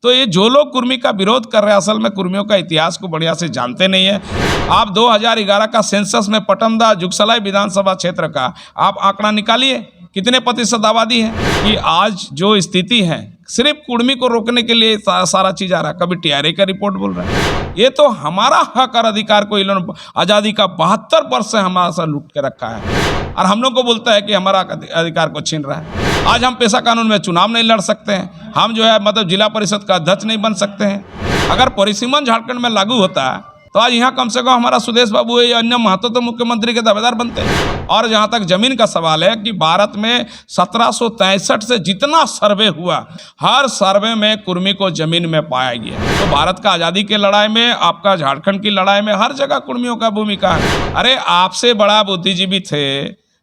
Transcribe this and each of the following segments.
तो ये जो लोग कुर्मी का विरोध कर रहे हैं असल में कुर्मियों का इतिहास को बढ़िया से जानते नहीं है। आप 2011 का सेंसस में पटमदा जुगसलाई विधानसभा क्षेत्र का आप आंकड़ा निकालिए, कितने प्रतिशत आबादी है। कि आज जो स्थिति है सिर्फ कुर्मी को रोकने के लिए सारा चीज आ रहा है। कभी टीआरए का रिपोर्ट बोल रहा है, ये तो हमारा हक और अधिकार को इन्होंने आज़ादी का 72 वर्ष से हमारा सा लूट के रखा है और हम लोग को बोलता है कि हमारा अधिकार को छीन रहा है। आज हम पेशा कानून में चुनाव नहीं लड़ सकते हैं, हम जो है मतलब जिला परिषद का अध्यक्ष नहीं बन सकते हैं। अगर परिसीमन झारखंड में लागू होता है तो आज यहाँ कम से कम हमारा सुदेश बाबू है या अन्य महतो तो मुख्यमंत्री के दावेदार बनते हैं। और जहाँ तक जमीन का सवाल है कि भारत में 1763 से जितना सर्वे हुआ हर सर्वे में कुर्मी को जमीन में पाया गया। तो भारत का आज़ादी की लड़ाई में, आपका झारखंड की लड़ाई में हर जगह कुर्मियों का भूमिका है। अरे आपसे बड़ा बुद्धिजीवी थे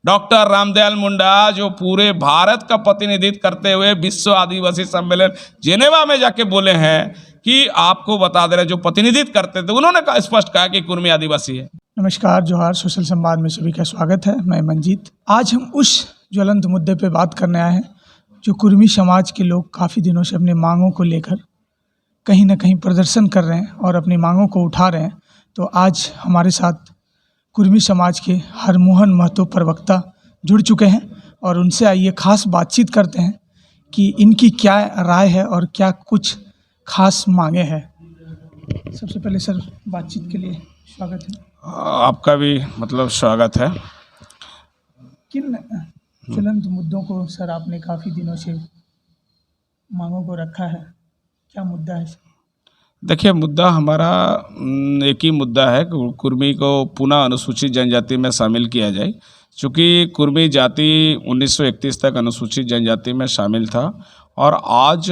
डॉक्टर रामदयाल मुंडा, जो पूरे भारत का प्रतिनिधित्व करते हुए विश्व आदिवासी सम्मेलन जेनेवा में जाके बोले हैं कि आपको बता दे रहे जो प्रतिनिधित्व करते थे उन्होंने स्पष्ट कहा कि कुर्मी आदिवासी है। नमस्कार, जोहार। सोशल संवाद में सभी का स्वागत है। मैं मंजीत। आज हम उस ज्वलंत मुद्दे पे बात करने आए हैं जो कुर्मी समाज के लोग काफ़ी दिनों से अपने मांगों को लेकर कहीं ना कहीं प्रदर्शन कर रहे हैं और अपनी मांगों को उठा रहे हैं। तो आज हमारे साथ कुर्मी समाज के हरमोहन महतो प्रवक्ता जुड़ चुके हैं और उनसे आइए खास बातचीत करते हैं कि इनकी क्या राय है और क्या कुछ खास मांगे हैं। सबसे पहले सर, बातचीत के लिए स्वागत है। आपका भी मतलब स्वागत है। किन ज्वलंत मुद्दों को सर आपने काफ़ी दिनों से मांगों को रखा है, क्या मुद्दा है सर? देखिए, मुद्दा हमारा एक ही मुद्दा है, कुर्मी को पुनः अनुसूचित जनजाति में शामिल किया जाए। चूँकि कुर्मी जाति 1931 तक अनुसूचित जनजाति में शामिल था और आज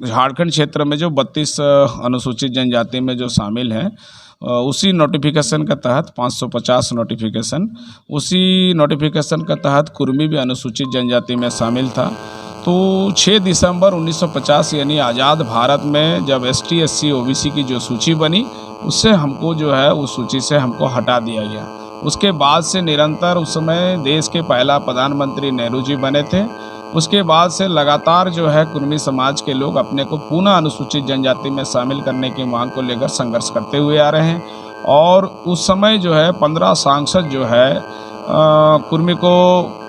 झारखंड क्षेत्र में जो 32 अनुसूचित जनजाति में जो शामिल हैं उसी नोटिफिकेशन के तहत 550 नोटिफिकेशन, उसी नोटिफिकेशन के तहत कुर्मी भी अनुसूचित जनजाति में शामिल था। तो 6 दिसंबर 1950 यानी आज़ाद भारत में जब ST SC OBC की जो सूची बनी उससे हमको जो है उस सूची से हमको हटा दिया गया। उसके बाद से निरंतर उस समय देश के पहला प्रधानमंत्री नेहरू जी बने थे। उसके बाद से लगातार जो है कुर्मी समाज के लोग अपने को पुनः अनुसूचित जनजाति में शामिल करने की मांग को लेकर संघर्ष करते हुए आ रहे हैं। और उस समय जो है 15 सांसद जो है कुर्मी को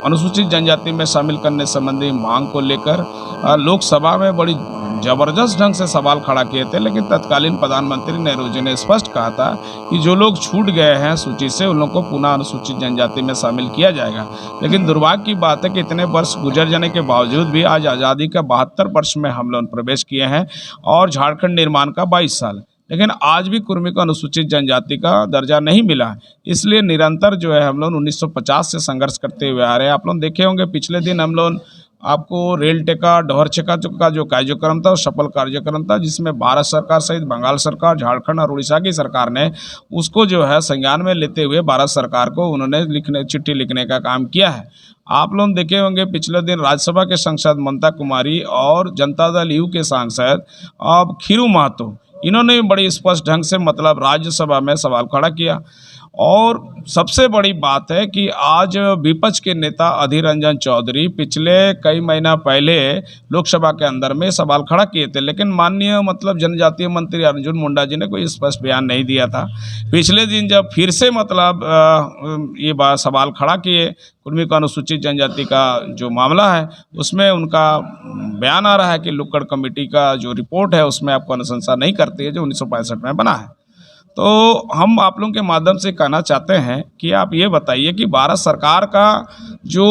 अनुसूचित जनजाति में शामिल करने संबंधी मांग को लेकर लोकसभा में बड़ी ज़बरदस्त ढंग से सवाल खड़ा किए थे। लेकिन तत्कालीन प्रधानमंत्री नेहरू जी ने स्पष्ट कहा था कि जो लोग छूट गए हैं सूची से उन लोगों को पुनः अनुसूचित जनजाति में शामिल किया जाएगा। लेकिन दुर्भाग्य की बात है कि इतने वर्ष गुजर जाने के बावजूद भी आज आज़ादी का 72 वर्ष में हम लोग प्रवेश किए हैं और झारखंड निर्माण का 22 साल, लेकिन आज भी कुर्मी को अनुसूचित जनजाति का दर्जा नहीं मिला है। इसलिए निरंतर जो है हम लोग 1950 से संघर्ष करते हुए आ रहे हैं। आप लोग देखे होंगे पिछले दिन हम लोग आपको रेल टेका डोहर चेका का जो कार्यक्रम था, सफल कार्यक्रम था, जिसमें भारत सरकार सहित बंगाल सरकार, झारखंड और उड़ीसा की सरकार ने उसको जो है संज्ञान में लेते हुए भारत सरकार को उन्होंने चिट्ठी लिखने का काम किया है। आप लोग देखे होंगे पिछले दिन राज्यसभा के सांसद ममता कुमारी और जनता दल यू के सांसद अब खीरू महतो, इन्होंने बड़ी स्पष्ट ढंग से मतलब राज्यसभा में सवाल खड़ा किया। और सबसे बड़ी बात है कि आज विपक्ष के नेता अधीर रंजन चौधरी पिछले कई महीना पहले लोकसभा के अंदर में सवाल खड़ा किए थे, लेकिन माननीय मतलब जनजातीय मंत्री अर्जुन मुंडा जी ने कोई स्पष्ट बयान नहीं दिया था। पिछले दिन जब फिर से मतलब ये सवाल खड़ा किए कुर्मी को अनुसूचित जनजाति का जो मामला है उसमें उनका बयान आ रहा है कि लुक्कड़ कमेटी का जो रिपोर्ट है उसमें आपको अनुशंसा नहीं करती है जो 1965 में बना है। तो हम आप लोगों के माध्यम से कहना चाहते हैं कि आप ये बताइए कि भारत सरकार का जो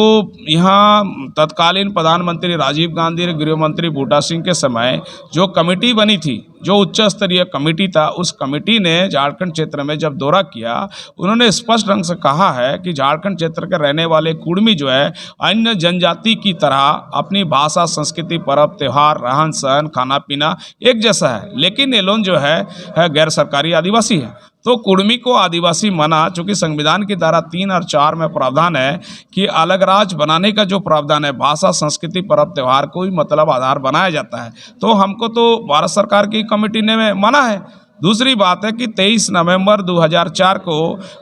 यहाँ तत्कालीन प्रधानमंत्री राजीव गांधी और गृह मंत्री बूटा सिंह के समय जो कमेटी बनी थी, जो उच्च स्तरीय कमेटी था, उस कमेटी ने झारखंड क्षेत्र में जब दौरा किया उन्होंने स्पष्ट ढंग से कहा है कि झारखंड क्षेत्र के रहने वाले कुर्मी जो है अन्य जनजाति की तरह अपनी भाषा, संस्कृति, पर्व त्यौहार, रहन सहन, खाना पीना एक जैसा है, लेकिन ये लोग जो है गैर सरकारी आदिवासी है। तो कुर्मी को आदिवासी माना, चूँकि संविधान की धारा 3 और 4 में प्रावधान है कि अलग राज्य बनाने का जो प्रावधान है भाषा, संस्कृति, पर्व त्यौहार को ही मतलब आधार बनाया जाता है। तो हमको तो भारत सरकार की कमेटी ने माना है। दूसरी बात है कि 23 नवंबर 2004 को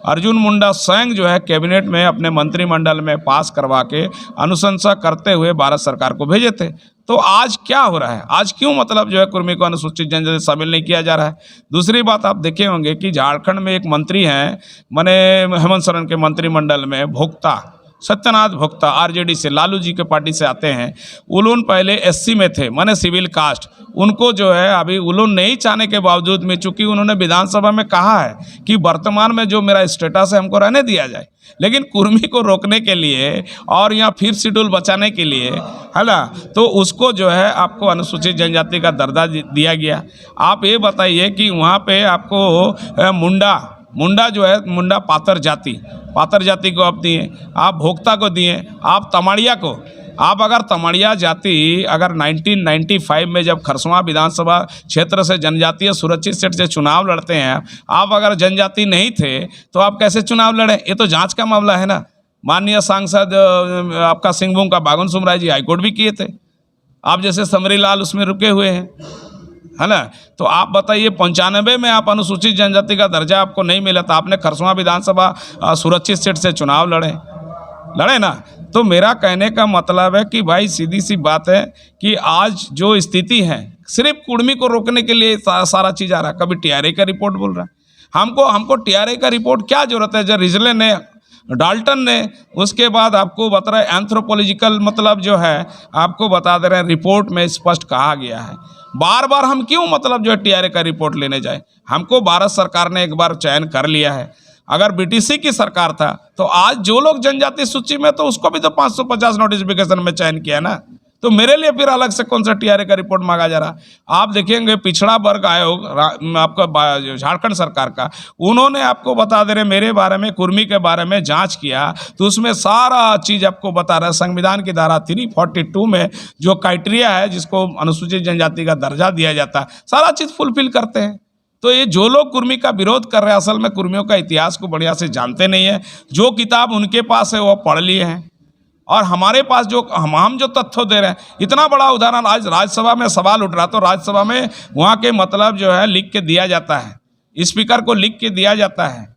अर्जुन मुंडा स्वयं जो है कैबिनेट में अपने मंत्रिमंडल में पास करवा के अनुशंसा करते हुए भारत सरकार को भेजे थे। तो आज क्या हो रहा है, आज क्यों मतलब जो है कुर्मी को अनुसूचित जनजाति शामिल नहीं किया जा रहा है। दूसरी बात आप देखे होंगे कि झारखंड में एक मंत्री हैं, माने हेमंत सोरेन के मंत्रिमंडल में भोक्ता सत्यनाथ भोक्ता आरजेडी से, लालू जी के पार्टी से आते हैं। उन्होंने पहले एससी में थे, माने सिविल कास्ट, उनको जो है अभी उन्होंने नहीं चाहने के बावजूद में, चूंकि उन्होंने विधानसभा में कहा है कि वर्तमान में जो मेरा स्टेटस है हमको रहने दिया जाए, लेकिन कुर्मी को रोकने के लिए और यहाँ फिफ्थ शेड्यूल बचाने के लिए, है ना, तो उसको जो है आपको अनुसूचित जनजाति का दर्जा दिया गया। आप ये बताइए कि वहाँ पे आपको मुंडा जो है, मुंडा पातर जाति को आप दिए, आप भोक्ता को दिए, आप तमाड़िया को, आप अगर तमाड़िया जाति अगर 1995 में जब खरसवां विधानसभा क्षेत्र से जनजातीय सुरक्षित सीट से चुनाव लड़ते हैं, आप अगर जनजाति नहीं थे तो आप कैसे चुनाव लड़े? ये तो जांच का मामला है ना। माननीय सांसद आपका सिंहभूम का बागन सुमराय जी हाईकोर्ट भी किए थे, आप जैसे समरी लाल उसमें रुके हुए हैं, है ना। तो आप बताइए 95 में आप अनुसूचित जनजाति का दर्जा आपको नहीं मिला था, आपने खरसवां विधानसभा सुरक्षित सीट से चुनाव लड़े ना। तो मेरा कहने का मतलब है कि भाई सीधी सी बात है कि आज जो स्थिति है, सिर्फ कुर्मी को रोकने के लिए सारा चीज़ आ रहा है। कभी टीआरए का रिपोर्ट बोल रहा है, हमको टीआरए का रिपोर्ट क्या जरूरत है, जो रिजले ने, डाल्टन ने, उसके बाद आपको बता रहे एंथ्रोपोलॉजिकल मतलब जो है आपको बता दे रहे हैं, रिपोर्ट में स्पष्ट कहा गया है। बार बार हम क्यों मतलब जो है टीआरए का रिपोर्ट लेने जाए? हमको भारत सरकार ने एक बार चयन कर लिया है। अगर बीटीसी की सरकार था तो आज जो लोग जनजाति सूची में, तो उसको भी तो 550 नोटिफिकेशन में चयन किया ना। तो मेरे लिए फिर अलग से कौन सा टीआरए का रिपोर्ट मांगा जा रहा? आप देखेंगे पिछड़ा वर्ग आयोग आपका झारखंड सरकार का, उन्होंने आपको बता दे रहे मेरे बारे में, कुर्मी के बारे में जांच किया, तो उसमें सारा चीज़ आपको बता रहा है। संविधान की धारा 342 में जो क्राइटेरिया है जिसको अनुसूचित जनजाति का दर्जा दिया जाता है, सारा चीज़ फुलफिल करते हैं। तो ये जो लोग कुर्मी का विरोध कर रहे हैं, असल में कुर्मियों का इतिहास को बढ़िया से जानते नहीं है। जो किताब उनके पास है वो पढ़ लिए हैं, और हमारे पास जो हम जो तथ्य दे रहे हैं, इतना बड़ा उदाहरण आज राज्यसभा में सवाल उठ रहा, तो राज्यसभा में वहाँ के मतलब जो है लिख के दिया जाता है, स्पीकर को लिख के दिया जाता है,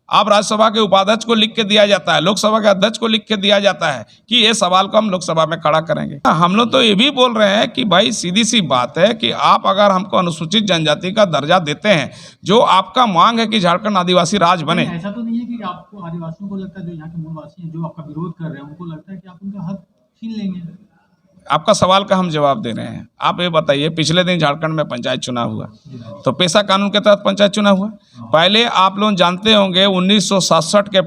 आप राज्यसभा के उपाध्यक्ष को लिख के दिया जाता है, लोकसभा के अध्यक्ष को लिख के दिया जाता है कि ये सवाल को हम लोकसभा में खड़ा करेंगे। हम लोग तो ये भी बोल रहे हैं कि भाई सीधी सी बात है कि आप अगर हमको अनुसूचित जनजाति का दर्जा देते हैं, जो आपका मांग है कि झारखंड आदिवासी राज्य बने। ऐसा तो नहीं है कि आपको आदिवासियों को लगता है, जो यहाँ के मूलवासी हैं, जो आपका विरोध कर रहे हैं, उनको लगता है कि आप उनका हक छीन लेंगे? आपका सवाल का हम जवाब दे रहे हैं। आप ये बताइए, पिछले दिन झारखंड में पंचायत चुनाव हुआ, तो पेशा कानून के तहत पंचायत चुनाव हुआ। पहले आप लोग जानते होंगे 1967 के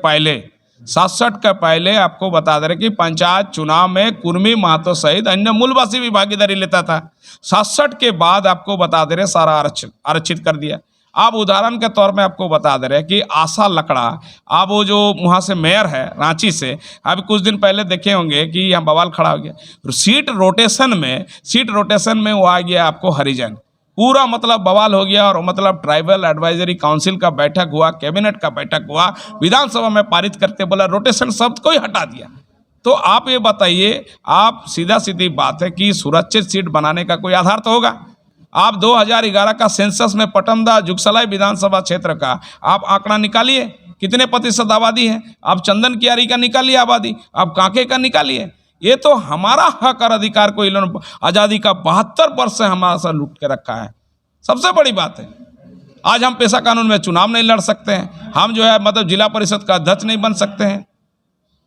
पहले आपको बता दे रहे कि पंचायत चुनाव में कुर्मी, महतो सहित अन्य मूलवासी भी भागीदारी लेता था। 67 के बाद आपको बता दे रहे सारा आरक्षित कर दिया। आप उदाहरण के तौर में आपको बता दे रहे कि आशा लकड़ा, आप वो जो वहाँ से मेयर है रांची से, अभी कुछ दिन पहले देखे होंगे कि यहाँ बवाल खड़ा हो गया। सीट रोटेशन में वो आ गया आपको हरिजन, पूरा मतलब बवाल हो गया। और मतलब ट्राइबल एडवाइजरी काउंसिल का बैठक हुआ, कैबिनेट का बैठक हुआ, विधानसभा में पारित करके बोला रोटेशन शब्द को ही हटा दिया। तो आप ये बताइए, आप सीधी बात है कि सुरक्षित सीट बनाने का कोई आधार तो होगा। आप 2011 का सेंसस में पटमदा जुगसलाई विधानसभा क्षेत्र का आप आंकड़ा निकालिए, कितने प्रतिशत आबादी है। आप चंदन कियारी का निकालिए आबादी, आप कांके का निकालिए। ये तो हमारा हक और अधिकार को इन्होंने आज़ादी का 72 वर्ष से हमारा से लूट के रखा है। सबसे बड़ी बात है, आज हम पेशा कानून में चुनाव नहीं लड़ सकते हैं, हम जो है मतलब जिला परिषद का अध्यक्ष नहीं बन सकते हैं।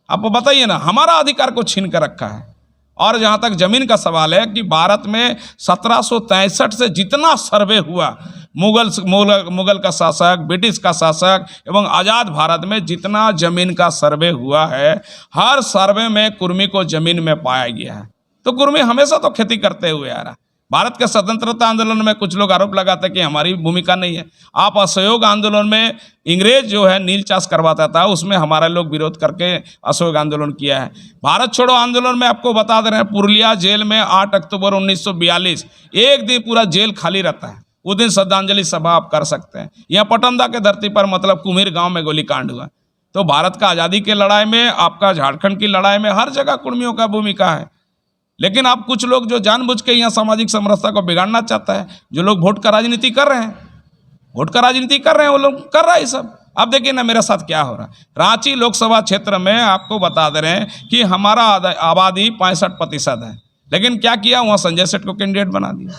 आप बताइए ना, हमारा अधिकार को छीन कर रखा है। और जहाँ तक ज़मीन का सवाल है कि भारत में 1763 से जितना सर्वे हुआ, मुगल का शासक, ब्रिटिश का शासक एवं आज़ाद भारत में जितना ज़मीन का सर्वे हुआ है, हर सर्वे में कुर्मी को ज़मीन में पाया गया है। तो कुर्मी हमेशा तो खेती करते हुए आ रहा। भारत के स्वतंत्रता आंदोलन में कुछ लोग आरोप लगाते कि हमारी भूमिका नहीं है। आप असहयोग आंदोलन में इंग्रेज जो है नील चाष करवाता था, उसमें हमारे लोग विरोध करके असहयोग आंदोलन किया है। भारत छोड़ो आंदोलन में आपको बता दे रहे हैं, पुरुलिया जेल में 8 अक्टूबर 1942 एक दिन पूरा जेल खाली रहता है। उस दिन श्रद्धांजलि सभा आप कर सकते हैं। यहाँ पटमदा के धरती पर मतलब कुम्हीर गाँव में गोलीकांड हुआ। तो भारत का आज़ादी की लड़ाई में, आपका झारखंड की लड़ाई में हर जगह कुर्मियों का भूमिका है। लेकिन आप कुछ लोग जो जानबूझ के यहाँ सामाजिक समरसता को बिगाड़ना चाहता है, जो लोग वोट का राजनीति कर रहे हैं, वो लोग कर रहा है ये सब। अब देखिए ना मेरे साथ क्या हो रहा है। रांची लोकसभा क्षेत्र में आपको बता दे रहे हैं कि हमारा आबादी 65% है, लेकिन क्या किया, वहाँ संजय सेठ को कैंडिडेट बना दिया।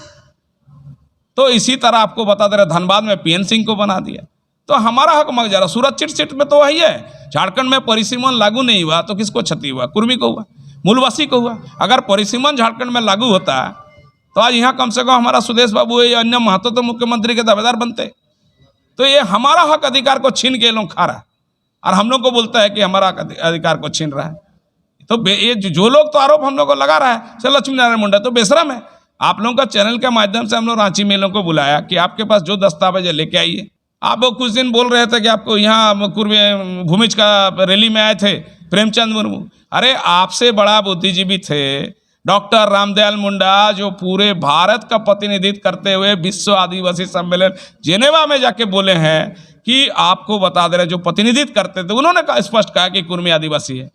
तो इसी तरह आपको बता दे रहे, धनबाद में पीएन सिंह को बना दिया। तो हमारा हक मांग जा रहा। सुरक्षित सीट में तो वही है। झारखंड में परिसीमन लागू नहीं हुआ तो किसको क्षति हुआ? कुर्मी को हुआ, मूलवासी को हुआ। अगर परिसीमन झारखंड में लागू होता तो आज यहाँ कम से कम हमारा सुदेश बाबू या अन्य महतो तो मुख्यमंत्री के दावेदार बनते। तो ये हमारा हक अधिकार को छीन के लोग खा रहा है और हम लोग को बोलता है कि हमारा अधिकार को छीन रहा है। तो ये जो लोग तो आरोप हम लोग को लगा रहा है, सर लक्ष्मी नारायण मुंडा तो बेशरम है। आप लोगों का चैनल के माध्यम से हम लोग रांची में लोगों को बुलाया कि आपके पास जो दस्तावेज है लेके आइए। आप वो कुछ दिन बोल रहे थे कि आपको यहाँ भूमिज का रैली में आए थे प्रेमचंद मुर्मू। अरे आपसे बड़ा बुद्धिजीवी थे डॉक्टर रामदयाल मुंडा, जो पूरे भारत का प्रतिनिधित्व करते हुए विश्व आदिवासी सम्मेलन जेनेवा में जाके बोले हैं कि आपको बता दे रहे जो प्रतिनिधित्व करते थे, उन्होंने स्पष्ट कहा कि कुर्मी आदिवासी है।